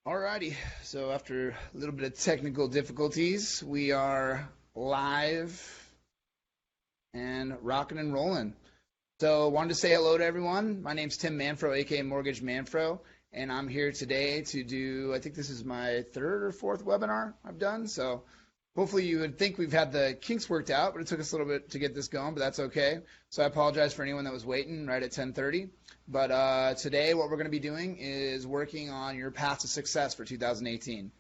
Alrighty, so after a little bit of technical difficulties, we are live and rocking and rolling. So wanted to say hello to everyone. My name's Tim Manfro, aka Mortgage Manfro, and I'm here today to do, I think this is my third or fourth webinar I've done. So hopefully you would think we've had the kinks worked out, but it took us a little bit to get this going, but that's okay. So I apologize for anyone that was waiting right at 10:30. But today what we're going to be doing is working on your path to success for 2018.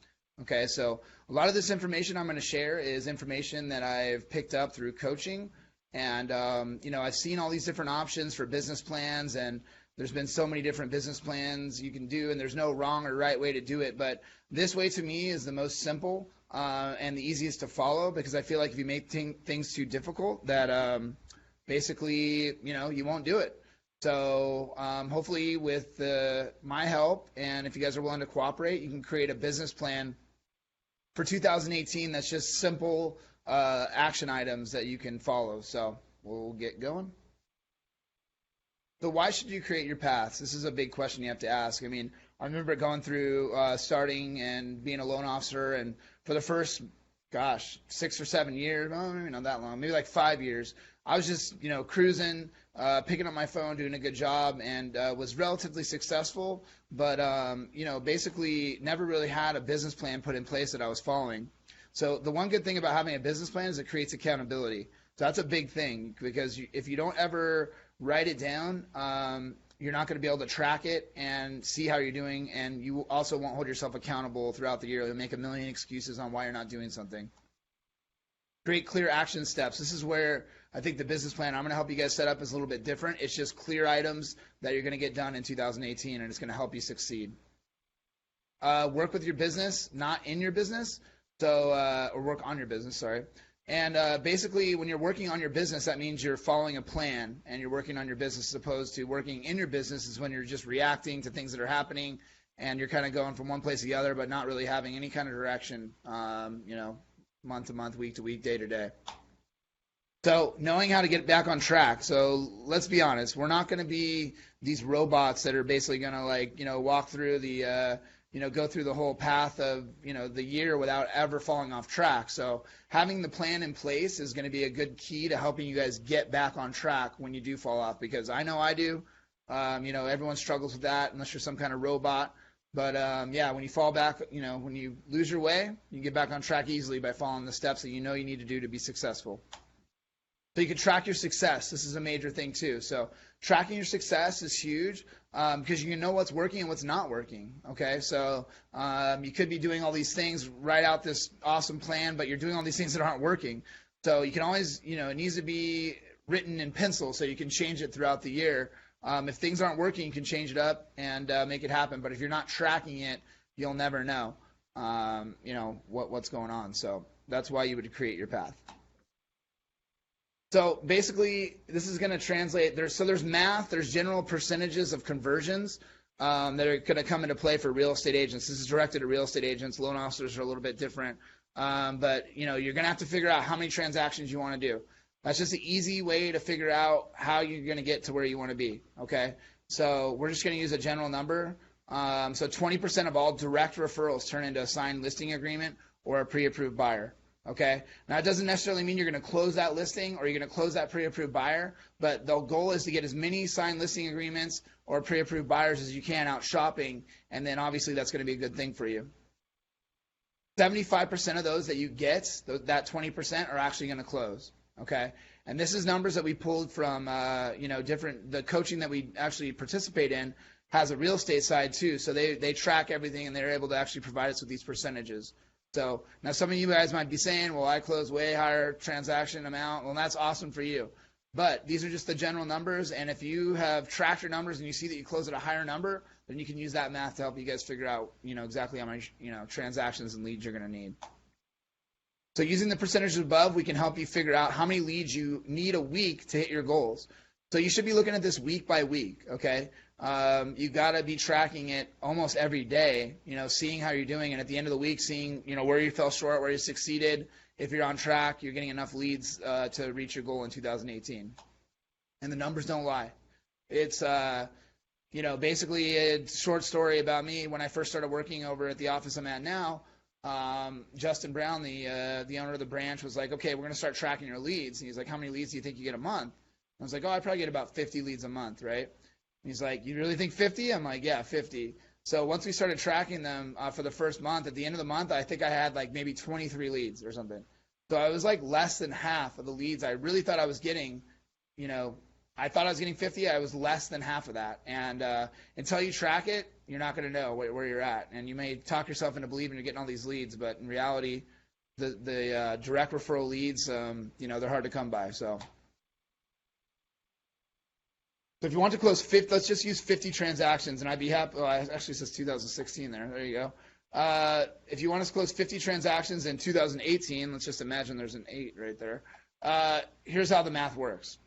Okay, so a lot of this information I'm going to share is information that I've picked up through coaching. And, I've seen all these different options for business plans, and there's been so many different business plans you can do, and there's no wrong or right way to do it. But this way to me is the most simple and the easiest to follow, because I feel like if you make things too difficult, that basically, you won't do it. So hopefully with my help, and if you guys are willing to cooperate, you can create a business plan for 2018 that's just simple action items that you can follow. So we'll get going. So why should you create your paths? This is a big question you have to ask. I mean, I remember going through starting and being a loan officer, and for the first, 6 or 7 years, well, maybe not that long, maybe like 5 years, I was just, cruising, picking up my phone, doing a good job, and was relatively successful, but, basically never really had a business plan put in place that I was following. So the one good thing about having a business plan is it creates accountability. So that's a big thing, because if you don't ever write it down, you're not going to be able to track it and see how you're doing, and you also won't hold yourself accountable throughout the year. You'll make a million excuses on why you're not doing something. Create clear action steps. This is where I think the business plan I'm going to help you guys set up is a little bit different. It's just clear items that you're going to get done in 2018, and it's going to help you succeed. Work with your business, not in your business. So, or work on your business, sorry. And basically, when you're working on your business, that means you're following a plan and you're working on your business, as opposed to working in your business is when you're just reacting to things that are happening and you're kind of going from one place to the other, but not really having any kind of direction, month to month, week to week, day to day. So knowing how to get back on track. So let's be honest, we're not going to be these robots that are basically going to walk through the go through the whole path of, the year without ever falling off track. So having the plan in place is going to be a good key to helping you guys get back on track when you do fall off, because I know I do. Everyone struggles with that unless you're some kind of robot. But, when you fall back, when you lose your way, you get back on track easily by following the steps that you need to do to be successful. So you can track your success. This is a major thing too. So tracking your success is huge, because you can know what's working and what's not working. Okay, so you could be doing all these things, write out this awesome plan, but you're doing all these things that aren't working. So you can always, it needs to be written in pencil so you can change it throughout the year. If things aren't working, you can change it up and make it happen. But if you're not tracking it, you'll never know, what's going on. So that's why you would create your path. So basically, this is going to translate. There's math, there's general percentages of conversions that are going to come into play for real estate agents. This is directed at real estate agents. Loan officers are a little bit different. But you're going to have to figure out how many transactions you want to do. That's just an easy way to figure out how you're going to get to where you want to be. Okay, so we're just going to use a general number. So 20% of all direct referrals turn into a signed listing agreement or a pre-approved buyer. Okay, now it doesn't necessarily mean you're going to close that listing or you're going to close that pre-approved buyer, but the goal is to get as many signed listing agreements or pre-approved buyers as you can out shopping, and then obviously that's going to be a good thing for you. 75% of those that you get, that 20%, are actually going to close. Okay, and this is numbers that we pulled from the coaching that we actually participate in has a real estate side too, so they track everything and they're able to actually provide us with these percentages. So now some of you guys might be saying, well, I close way higher transaction amount. Well, that's awesome for you. But these are just the general numbers, and if you have tracked your numbers and you see that you close at a higher number, then you can use that math to help you guys figure out, exactly how many, transactions and leads you're going to need. So using the percentages above, we can help you figure out how many leads you need a week to hit your goals. So you should be looking at this week by week, okay? You got to be tracking it almost every day, seeing how you're doing, and at the end of the week, seeing, where you fell short, where you succeeded. If you're on track, you're getting enough leads to reach your goal in 2018. And the numbers don't lie. It's, basically a short story about me. When I first started working over at the office I'm at now, Justin Brown, the owner of the branch, was like, okay, we're going to start tracking your leads. And he's like, how many leads do you think you get a month? I was like, oh, I probably get about 50 leads a month, right? And he's like, you really think 50? I'm like, yeah, 50. So once we started tracking them for the first month, at the end of the month, I think I had like maybe 23 leads or something. So I was like less than half of the leads I really thought I was getting. I thought I was getting 50. I was less than half of that. And until you track it, you're not going to know where you're at. And you may talk yourself into believing you're getting all these leads, but in reality, the direct referral leads, they're hard to come by. So if you want to close 50, let's just use 50 transactions, and I'd be happy. Well, it actually says 2016 there. There you go. If you want us to close 50 transactions in 2018, let's just imagine there's an 8 right there. Here's how the math works.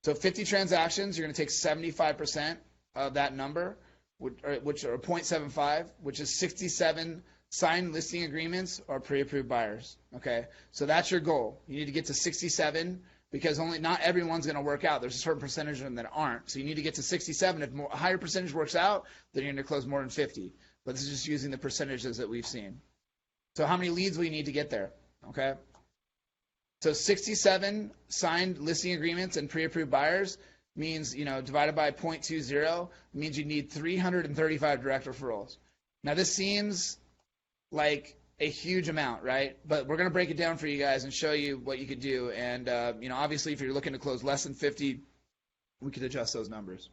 So 50 transactions, you're going to take 75% of that number, which are 0.75, which is 67 signed listing agreements or pre-approved buyers. Okay, so that's your goal. You need to get to 67 because not everyone's going to work out. There's a certain percentage of them that aren't. So you need to get to 67. If a higher percentage works out, then you're going to close more than 50. But this is just using the percentages that we've seen. So how many leads will you need to get there? Okay. So 67 signed listing agreements and pre-approved buyers means, divided by 0.20 means you need 335 direct referrals. Now this seems like a huge amount, right? But we're going to break it down for you guys and show you what you could do. And, obviously if you're looking to close less than 50, we could adjust those numbers.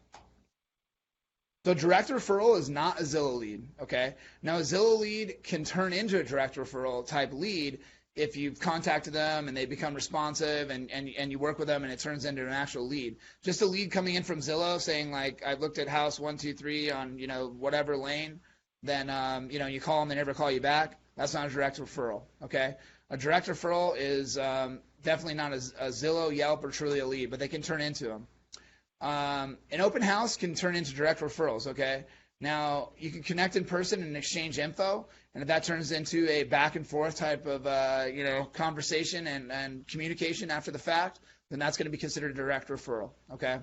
So direct referral is not a Zillow lead, okay? Now a Zillow lead can turn into a direct referral type lead if you've contacted them and they become responsive and you work with them and it turns into an actual lead. Just a lead coming in from Zillow saying like, I've looked at house 123 on, whatever lane, then, you call them, they never call you back. That's not a direct referral, okay? A direct referral is definitely not a Zillow, Yelp, or Trulia lead, but they can turn into them. An open house can turn into direct referrals, okay? Now, you can connect in person and exchange info, and if that turns into a back and forth type of, conversation and communication after the fact, then that's going to be considered a direct referral, okay?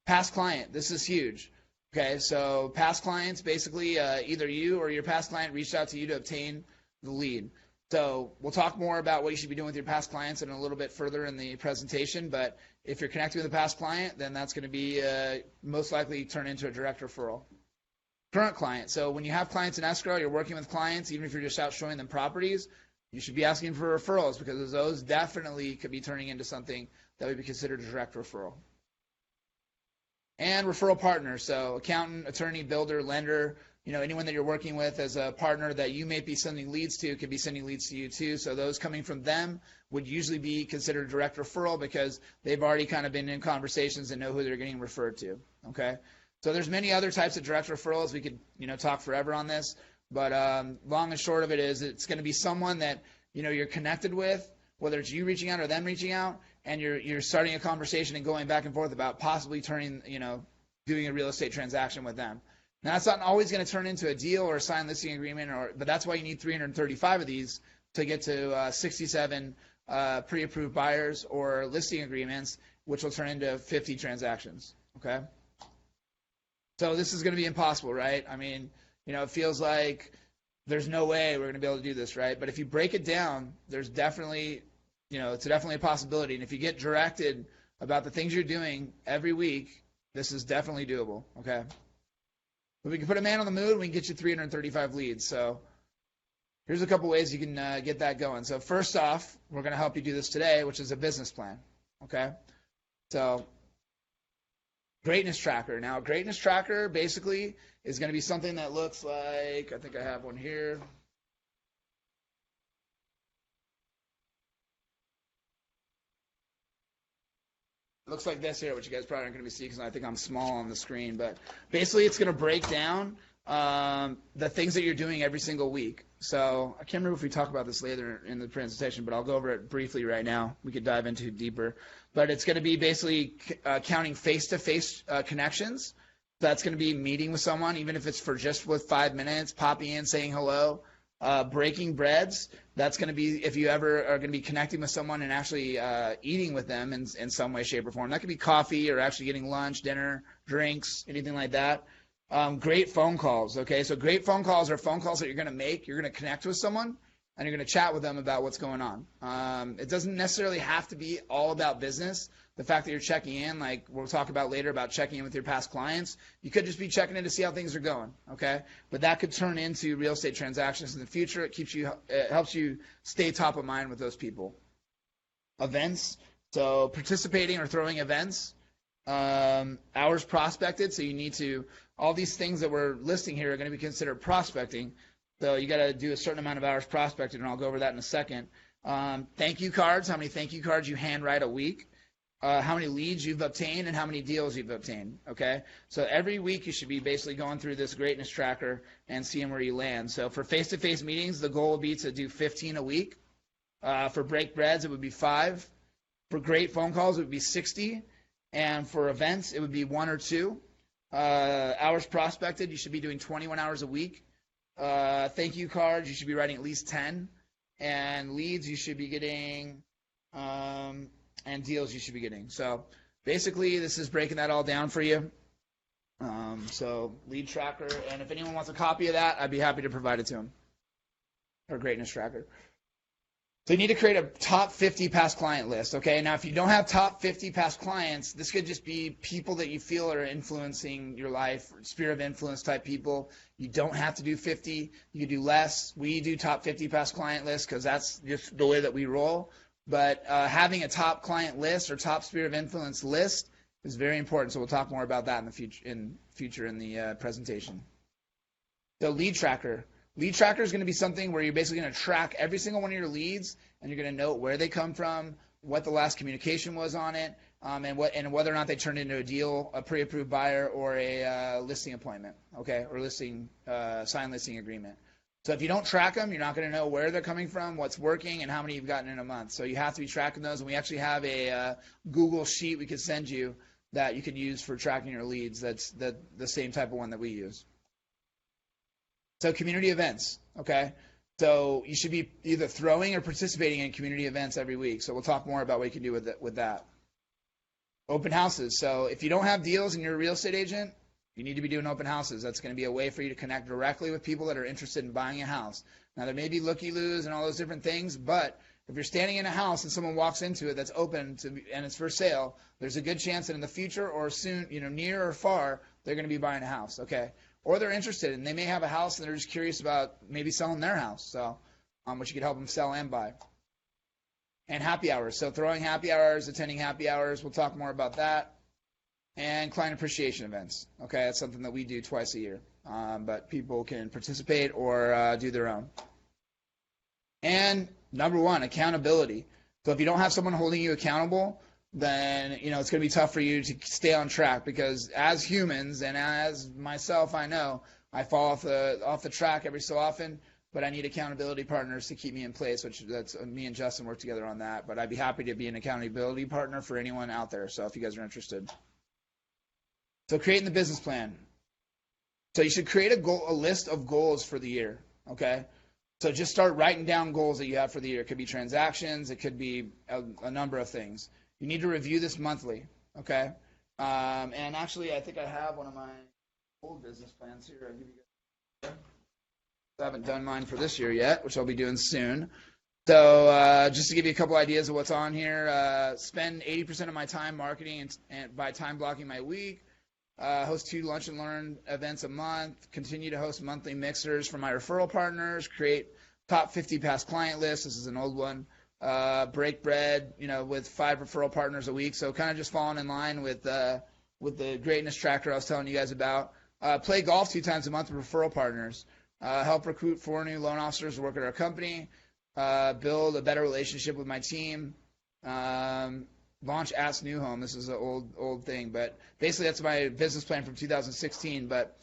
Past client, this is huge, okay? So past clients, basically, either you or your past client reached out to you to obtain the lead. So we'll talk more about what you should be doing with your past clients in a little bit further in the presentation, but if you're connecting with a past client, then that's going to be most likely turn into a direct referral. Current client. So when you have clients in escrow, you're working with clients, even if you're just out showing them properties, you should be asking for referrals because those definitely could be turning into something that would be considered a direct referral. And referral partner. So accountant, attorney, builder, lender, anyone that you're working with as a partner that you may be sending leads to could be sending leads to you too. So those coming from them would usually be considered a direct referral because they've already kind of been in conversations and know who they're getting referred to, okay? So there's many other types of direct referrals. We could, talk forever on this, but long and short of it is it's going to be someone that, you're connected with, whether it's you reaching out or them reaching out, and you're starting a conversation and going back and forth about possibly turning, doing a real estate transaction with them. Now, that's not always going to turn into a deal or a signed listing agreement, but that's why you need 335 of these to get to 67 pre-approved buyers or listing agreements, which will turn into 50 transactions, okay? So this is going to be impossible, right? I mean, it feels like there's no way we're going to be able to do this, right? But if you break it down, there's definitely, it's definitely a possibility. And if you get directed about the things you're doing every week, this is definitely doable, okay? If we can put a man on the moon, we can get you 335 leads. So here's a couple ways you can get that going. So first off, we're going to help you do this today, which is a business plan, okay? So Greatness Tracker. Now, Greatness Tracker basically is going to be something that looks like, I think I have one here. It looks like this here, which you guys probably aren't going to be seeing because I think I'm small on the screen. But basically, it's going to break down the things that you're doing every single week. So I can't remember if we talk about this later in the presentation, but I'll go over it briefly right now. We could dive into it deeper. But it's going to be basically counting face-to-face connections. That's going to be meeting with someone, even if it's for just with 5 minutes, popping in, saying hello, Breaking breads, that's going to be if you ever are going to be connecting with someone and actually eating with them in some way, shape, or form. That could be coffee or actually getting lunch, dinner, drinks, anything like that. Great phone calls, okay? So great phone calls are phone calls that you're going to make. You're going to connect with someone, and you're going to chat with them about what's going on. It doesn't necessarily have to be all about business. The fact that you're checking in, like we'll talk about later about checking in with your past clients, you could just be checking in to see how things are going, okay? But that could turn into real estate transactions in the future. It helps you stay top of mind with those people. Events, so participating or throwing events. Hours prospected, so you need to, all these things that we're listing here are going to be considered prospecting. So you got to do a certain amount of hours prospected, and I'll go over that in a second. Thank you cards, how many thank you cards you handwrite a week. How many leads you've obtained and how many deals you've obtained, okay? So every week you should be basically going through this greatness tracker and seeing where you land. So for face-to-face meetings, the goal would be to do 15 a week. For break breads, it would be 5. For great phone calls, it would be 60. And for events, it would be 1 or 2. Hours prospected, you should be doing 21 hours a week. Thank you cards, you should be writing at least 10. And leads, you should be getting... and deals you should be getting. So basically, this is breaking that all down for you. So lead tracker, and if anyone wants a copy of that, I'd be happy to provide it to them. Or greatness tracker. So you need to create a top 50 past client list, okay? Now, if you don't have top 50 past clients, this could just be people that you feel are influencing your life, sphere of influence type people. You don't have to do 50. You could do less. We do top 50 past client lists because that's just the way that we roll. But having a top client list or top sphere of influence list is very important. So we'll talk more about that in the future in the presentation. So lead tracker. Lead tracker is going to be something where you're basically going to track every single one of your leads, and you're going to note where they come from, what the last communication was on it, and whether or not they turned into a deal, a pre-approved buyer, or a listing appointment, okay, or signed listing agreement. So if you don't track them, you're not going to know where they're coming from, what's working, and how many you've gotten in a month. So you have to be tracking those, and we actually have a Google sheet we could send you that you could use for tracking your leads. That's the same type of one that we use. So community events, okay? So you should be either throwing or participating in community events every week. So we'll talk more about what you can do with that. Open houses. So if you don't have deals and you're a real estate agent, you need to be doing open houses. That's going to be a way for you to connect directly with people that are interested in buying a house. Now, there may be looky-loos and all those different things, but if you're standing in a house and someone walks into it that's open and it's for sale, there's a good chance that in the future or soon, near or far, they're going to be buying a house, okay? Or they're interested and they may have a house and they're just curious about maybe selling their house, so which you could help them sell and buy. And happy hours. So throwing happy hours, attending happy hours, we'll talk more about that. And client appreciation events. Okay, that's something that we do twice a year, but people can participate or do their own. And number 1, accountability. So if you don't have someone holding you accountable, then it's going to be tough for you to stay on track, because as humans and as myself, I know I fall off the track every so often. But I need accountability partners to keep me in place, that's me and Justin work together on that. But I'd be happy to be an accountability partner for anyone out there. So if you guys are interested. So creating the business plan. So you should create a list of goals for the year, okay? So just start writing down goals that you have for the year. It could be transactions. It could be a number of things. You need to review this monthly, okay? And actually, I think I have one of my old business plans here. I'll give you guys. I haven't done mine for this year yet, which I'll be doing soon. So just to give you a couple ideas of what's on here, spend 80% of my time marketing and by time blocking my week. Host 2 lunch and learn events a month, continue to host monthly mixers for my referral partners, create top 50 past client lists. This is an old one. Break bread, with 5 referral partners a week. So kind of just falling in line with the greatness tracker I was telling you guys about. Play golf 2 times a month with referral partners. Help recruit 4 new loan officers to work at our company. Build a better relationship with my team. Launch Ask New Home. This is an old thing, but basically that's my business plan from 2016. But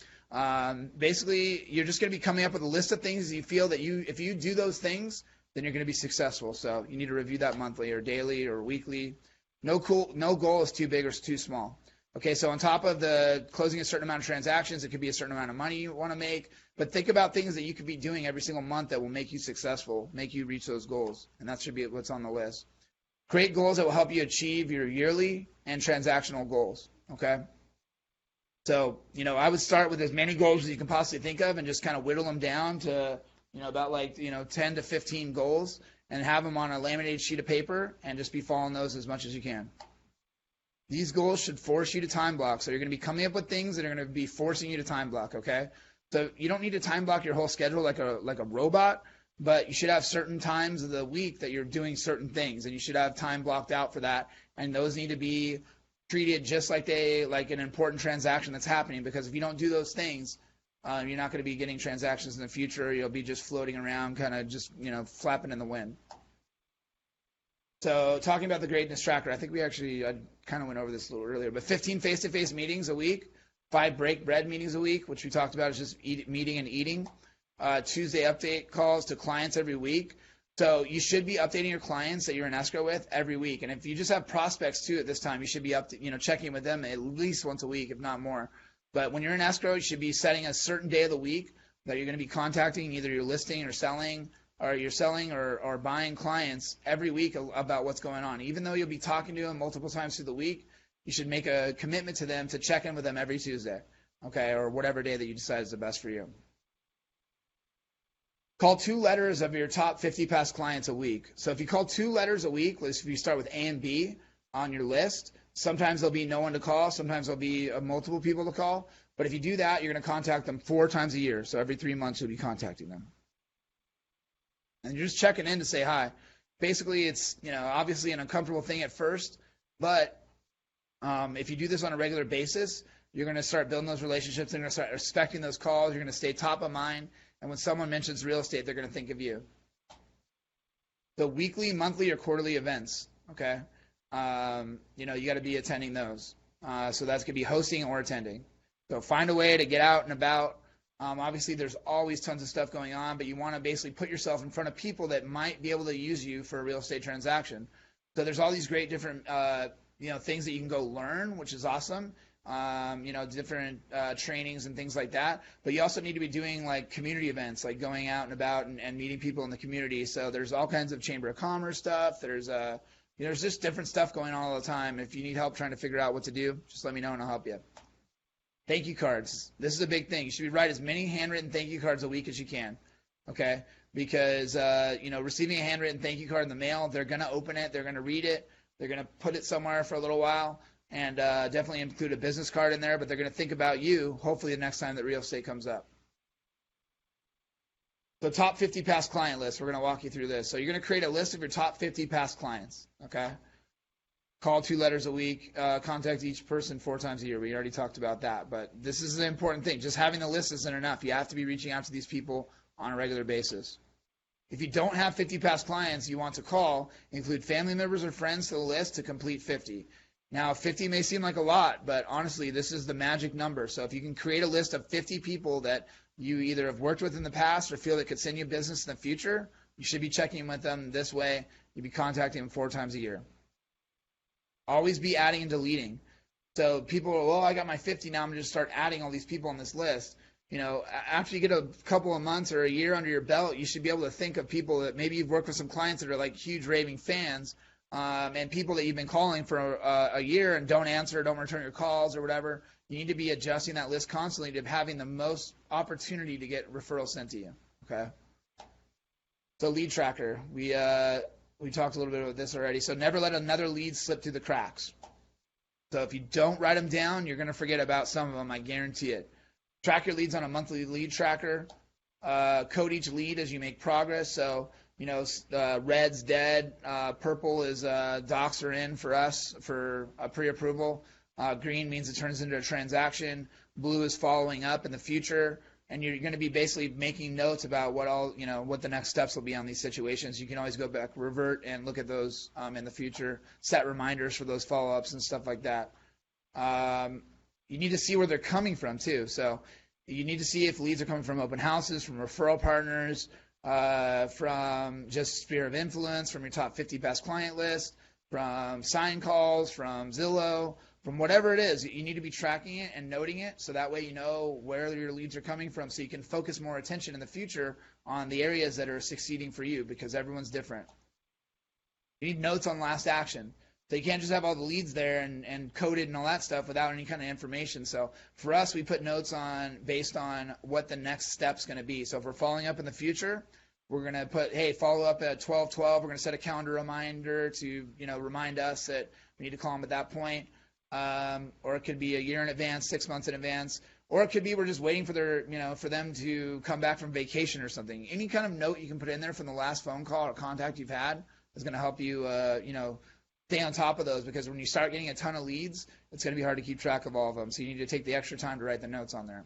basically, you're just going to be coming up with a list of things you feel that if you do those things, then you're going to be successful. So you need to review that monthly or daily or weekly. No goal is too big or too small. Okay, so on top of the closing a certain amount of transactions, it could be a certain amount of money you want to make. But think about things that you could be doing every single month that will make you successful, make you reach those goals. And that should be what's on the list. Create goals that will help you achieve your yearly and transactional goals, okay? So, I would start with as many goals as you can possibly think of and just kind of whittle them down to, about 10 to 15 goals and have them on a laminated sheet of paper and just be following those as much as you can. These goals should force you to time block. So you're going to be coming up with things that are going to be forcing you to time block, okay? So you don't need to time block your whole schedule like a robot, but you should have certain times of the week that you're doing certain things, and you should have time blocked out for that, and those need to be treated just like an important transaction that's happening, because if you don't do those things, you're not going to be getting transactions in the future. You'll be just floating around, kind of just, flapping in the wind. So talking about the greatness tracker, I think I kind of went over this a little earlier, but 15 face-to-face meetings a week, 5 break bread meetings a week, which we talked about is just meeting and eating. Tuesday update calls to clients every week. So you should be updating your clients that you're in escrow with every week. And if you just have prospects too at this time, you should be checking with them at least once a week, if not more. But when you're in escrow, you should be setting a certain day of the week that you're going to be contacting either your listing or selling, or you're selling or buying clients every week about what's going on. Even though you'll be talking to them multiple times through the week, you should make a commitment to them to check in with them every Tuesday, okay, or whatever day that you decide is the best for you. Call 2 letters of your top 50 past clients a week. So if you call 2 letters a week, if you start with A and B on your list, sometimes there'll be no one to call, sometimes there'll be multiple people to call. But if you do that, you're going to contact them 4 times a year. So every 3 months you'll be contacting them. And you're just checking in to say hi. Basically, it's obviously an uncomfortable thing at first, but if you do this on a regular basis, you're going to start building those relationships. They're going to start respecting those calls. You're going to stay top of mind. And when someone mentions real estate, they're going to think of you. The weekly, monthly, or quarterly events, okay? You got to be attending those. So that's going to be hosting or attending. So find a way to get out and about. Obviously, there's always tons of stuff going on, but you want to basically put yourself in front of people that might be able to use you for a real estate transaction. So there's all these great different things that you can go learn, which is awesome. Different trainings and things like that. But you also need to be doing like community events, like going out and about and meeting people in the community. So there's all kinds of Chamber of Commerce stuff. There's there's just different stuff going on all the time. If you need help trying to figure out what to do, just let me know and I'll help you. Thank you cards. This is a big thing. You should write as many handwritten thank you cards a week as you can. Okay? Because receiving a handwritten thank you card in the mail, they're going to open it, they're going to read it, they're going to put it somewhere for a little while. And definitely include a business card in there, but they're going to think about you, hopefully, the next time that real estate comes up. So top 50 past client list, we're going to walk you through this. So you're going to create a list of your top 50 past clients, okay? Call 2 letters a week, contact each person 4 times a year. We already talked about that, but this is the important thing. Just having the list isn't enough. You have to be reaching out to these people on a regular basis. If you don't have 50 past clients you want to call, include family members or friends to the list to complete 50. Now, 50 may seem like a lot, but honestly, this is the magic number. So if you can create a list of 50 people that you either have worked with in the past or feel that could send you business in the future, you should be checking with them this way. You'll be contacting them 4 times a year. Always be adding and deleting. So people are, well, I got my 50 now. I'm going to just start adding all these people on this list. After you get a couple of months or a year under your belt, you should be able to think of people that maybe you've worked with some clients that are like huge raving fans. And people that you've been calling for a year and don't answer, don't return your calls or whatever, you need to be adjusting that list constantly to having the most opportunity to get referrals sent to you, okay? So lead tracker, we talked a little bit about this already. So never let another lead slip through the cracks. So if you don't write them down, you're going to forget about some of them, I guarantee it. Track your leads on a monthly lead tracker. Code each lead as you make progress. So red's dead, purple is docs are in for us for a pre-approval, green means it turns into a transaction, blue is following up in the future, and you're going to be basically making notes about what the next steps will be on these situations. You can always go back, revert, and look at those in the future, set reminders for those follow-ups and stuff like that. You need to see where they're coming from too, so you need to see if leads are coming from open houses, from referral partners, from just sphere of influence, from your top 50 best client list, from sign calls, from Zillow, from whatever it is, you need to be tracking it and noting it so that way you know where your leads are coming from so you can focus more attention in the future on the areas that are succeeding for you because everyone's different. You need notes on last action. So you can't just have all the leads there and coded and all that stuff without any kind of information. So for us, we put notes on based on what the next step's going to be. So if we're following up in the future, we're going to put, hey, follow up at 12:12. We're going to set a calendar reminder to, remind us that we need to call them at that point. Or it could be a year in advance, 6 months in advance. Or it could be we're just waiting for them to come back from vacation or something. Any kind of note you can put in there from the last phone call or contact you've had is going to help you, stay on top of those, because when you start getting a ton of leads, it's going to be hard to keep track of all of them. So you need to take the extra time to write the notes on there.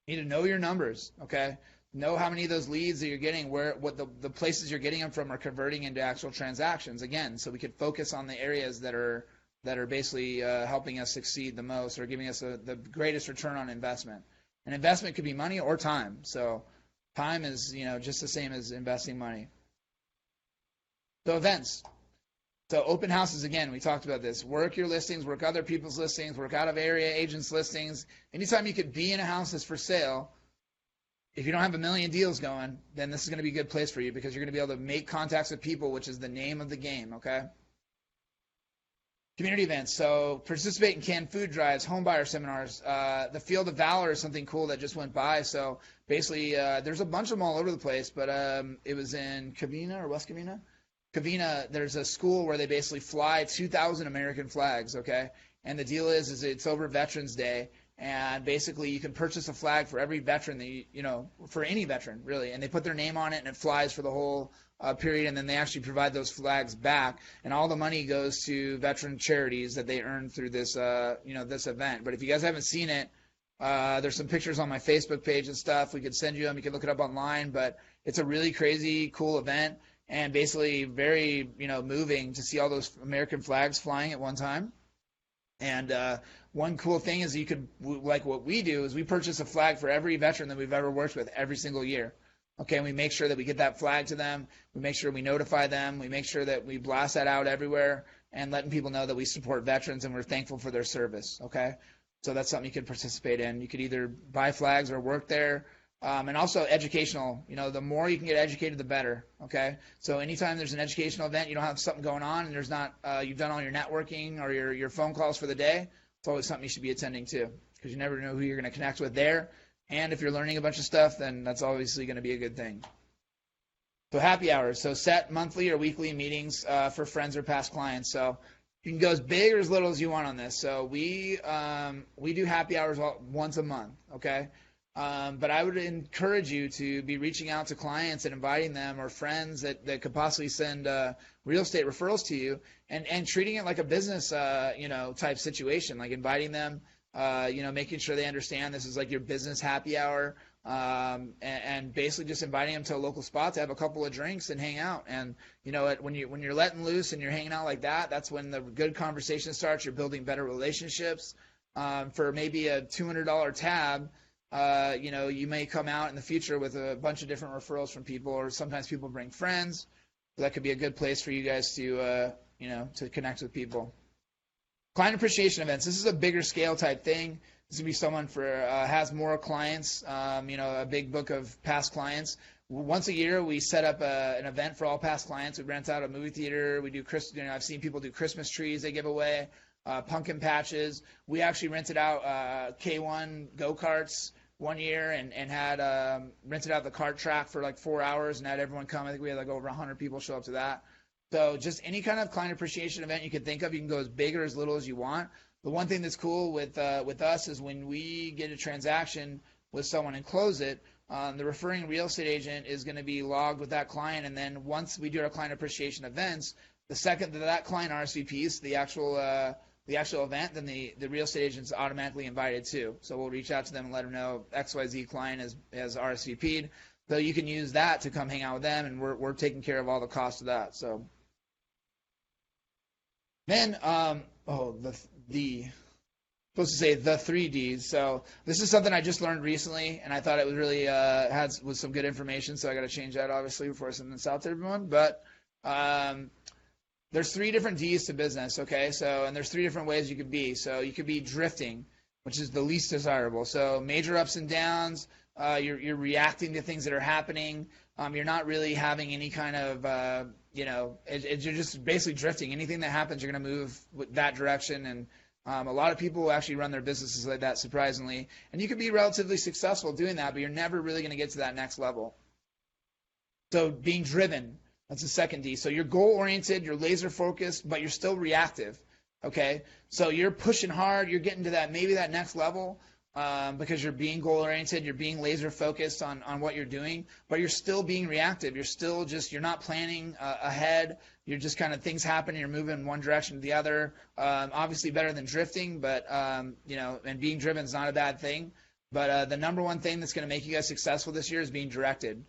You need to know your numbers, okay? Know how many of those leads that you're getting, what the places you're getting them from are converting into actual transactions, again, so we could focus on the areas that are basically helping us succeed the most or giving us the greatest return on investment. And investment could be money or time. So time is, just the same as investing money. So events. So open houses, again, we talked about this. Work your listings, work other people's listings, work out of area agents' listings. Anytime you could be in a house that's for sale, if you don't have a million deals going, then this is going to be a good place for you because you're going to be able to make contacts with people, which is the name of the game, okay? Community events. So participate in canned food drives, home buyer seminars. The Field of Valor is something cool that just went by. So basically, there's a bunch of them all over the place, but it was in Covina or West Covina. Covina, there's a school where they basically fly 2,000 American flags, okay? And the deal is it's over Veterans Day, and basically you can purchase a flag for every veteran that for any veteran, really, and they put their name on it, and it flies for the whole period, and then they actually provide those flags back, and all the money goes to veteran charities that they earn through this, this event. But if you guys haven't seen it, there's some pictures on my Facebook page and stuff. We could send you them. You can look it up online, but it's a really crazy, cool event. And basically very, moving to see all those American flags flying at one time. And one cool thing is like what we do is we purchase a flag for every veteran that we've ever worked with every single year. Okay, and we make sure that we get that flag to them. We make sure we notify them. We make sure that we blast that out everywhere and letting people know that we support veterans and we're thankful for their service. Okay, so that's something you could participate in. You could either buy flags or work there. And also educational, the more you can get educated, the better, okay? So anytime there's an educational event, you don't have something going on and there's not, you've done all your networking or your phone calls for the day, it's always something you should be attending to because you never know who you're going to connect with there. And if you're learning a bunch of stuff, then that's obviously going to be a good thing. So happy hours. So set monthly or weekly meetings for friends or past clients. So you can go as big or as little as you want on this. So we do happy hours once a month, okay? But I would encourage you to be reaching out to clients and inviting them or friends that could possibly send real estate referrals to you and treating it like a business, type situation, like inviting them, making sure they understand this is like your business happy hour and basically just inviting them to a local spot to have a couple of drinks and hang out. And, when you're letting loose and you're hanging out like that, that's when the good conversation starts. You're building better relationships. For maybe a $200 tab, you may come out in the future with a bunch of different referrals from people, or sometimes people bring friends. So that could be a good place for you guys to, to connect with people. Client appreciation events. This is a bigger scale type thing. This would be someone has more clients, a big book of past clients. Once a year, we set up an event for all past clients. We rent out a movie theater. We do I've seen people do Christmas trees they give away, pumpkin patches. We actually rented out K1 go-karts one year and had rented out the kart track for like 4 hours and had everyone come. I think we had like over 100 people show up to that. So just any kind of client appreciation event you can think of, you can go as big or as little as you want. The one thing that's cool with us is when we get a transaction with someone and close it, the referring real estate agent is going to be logged with that client, and then once we do our client appreciation events, the second that client RSVPs the actual event, then the real estate agent's automatically invited too. So we'll reach out to them and let them know XYZ client has RSVP'd. So you can use that to come hang out with them, and we're taking care of all the cost of that. So then, supposed to say the 3Ds. So this is something I just learned recently, and I thought it was really was some good information. So I got to change that obviously before I send this out to everyone. But the there's 3 different D's to business, okay? So, and there's 3 different ways you could be. So you could be drifting, which is the least desirable. So major ups and downs, you're reacting to things that are happening. You're not really having any kind of, you're just basically drifting. Anything that happens, you're going to move that direction. And a lot of people actually run their businesses like that, surprisingly. And you could be relatively successful doing that, but you're never really going to get to that next level. So being driven, that's the second D. So you're goal-oriented, you're laser-focused, but you're still reactive. Okay, so you're pushing hard, you're getting to that maybe that next level because you're being goal-oriented, you're being laser-focused on what you're doing, but you're still being reactive. You're not planning ahead. You're just kind of things happen, you're moving one direction to the other. Obviously better than drifting, but and being driven is not a bad thing. But the number one thing that's going to make you guys successful this year is being directed.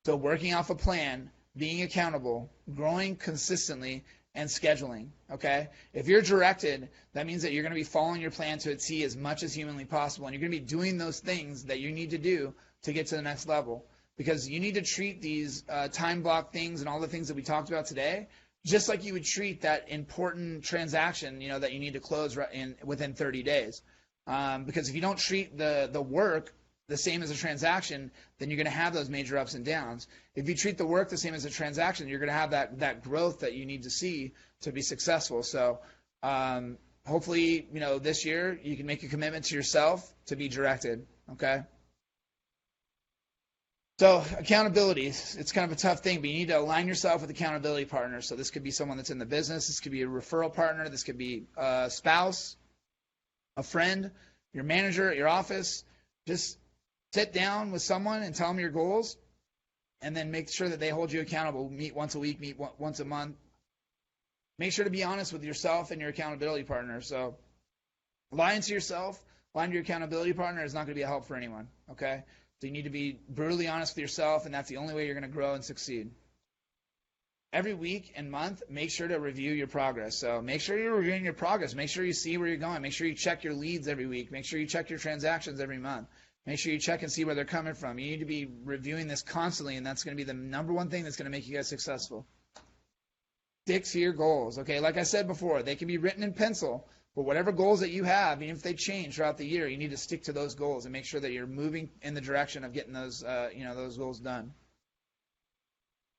So working off a plan, being accountable, growing consistently, and scheduling, okay? If you're directed, that means that you're going to be following your plan to a T as much as humanly possible, and you're going to be doing those things that you need to do to get to the next level, because you need to treat these time block things and all the things that we talked about today just like you would treat that important transaction, that you need to close within 30 days. Because if you don't treat the work the same as a transaction, then you're going to have those major ups and downs. If you treat the work the same as a transaction, you're going to have that growth that you need to see to be successful. So hopefully, this year you can make a commitment to yourself to be directed, okay? So accountability, it's kind of a tough thing, but you need to align yourself with accountability partners. So this could be someone that's in the business. This could be a referral partner. This could be a spouse, a friend, your manager at your office. Just sit down with someone and tell them your goals, and then make sure that they hold you accountable. Meet once a week, meet once a month. Make sure to be honest with yourself and your accountability partner. So lying to yourself, lying to your accountability partner is not going to be a help for anyone, okay? So you need to be brutally honest with yourself, and that's the only way you're going to grow and succeed. Every week and month, make sure to review your progress. So make sure you're reviewing your progress. Make sure you see where you're going. Make sure you check your leads every week. Make sure you check your transactions every month. Make sure you check and see where they're coming from. You need to be reviewing this constantly, and that's going to be the number one thing that's going to make you guys successful. Stick to your goals. Okay, like I said before, they can be written in pencil, but whatever goals that you have, even if they change throughout the year, you need to stick to those goals and make sure that you're moving in the direction of getting those, those goals done.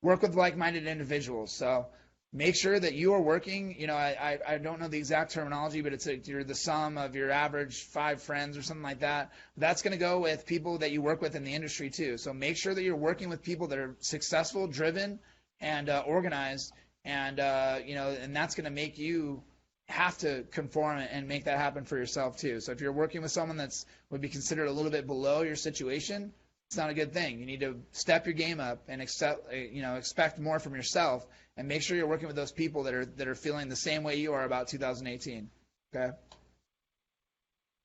Work with like-minded individuals. So make sure that you are working, I don't know the exact terminology, but it's you're the sum of your average 5 friends or something like that. That's going to go with people that you work with in the industry too. So make sure that you're working with people that are successful, driven, and organized, and and that's going to make you have to conform and make that happen for yourself too. So if you're working with someone that's would be considered a little bit below your situation, it's not a good thing. You need to step your game up and expect more from yourself, and make sure you're working with those people that are feeling the same way you are about 2018. Okay.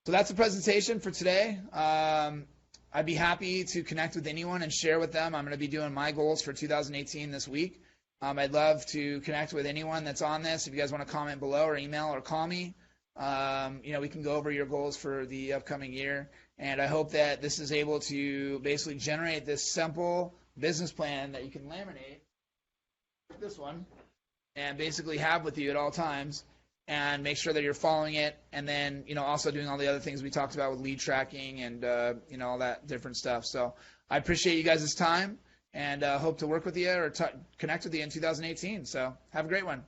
So that's the presentation for today. I'd be happy to connect with anyone and share with them. I'm going to be doing my goals for 2018 this week. I'd love to connect with anyone that's on this. If you guys want to comment below or email or call me, we can go over your goals for the upcoming year. And I hope that this is able to basically generate this simple business plan that you can laminate, like this one, and basically have with you at all times, and make sure that you're following it, and then also doing all the other things we talked about with lead tracking and all that different stuff. So I appreciate you guys' time, and hope to work with you or connect with you in 2018. So have a great one.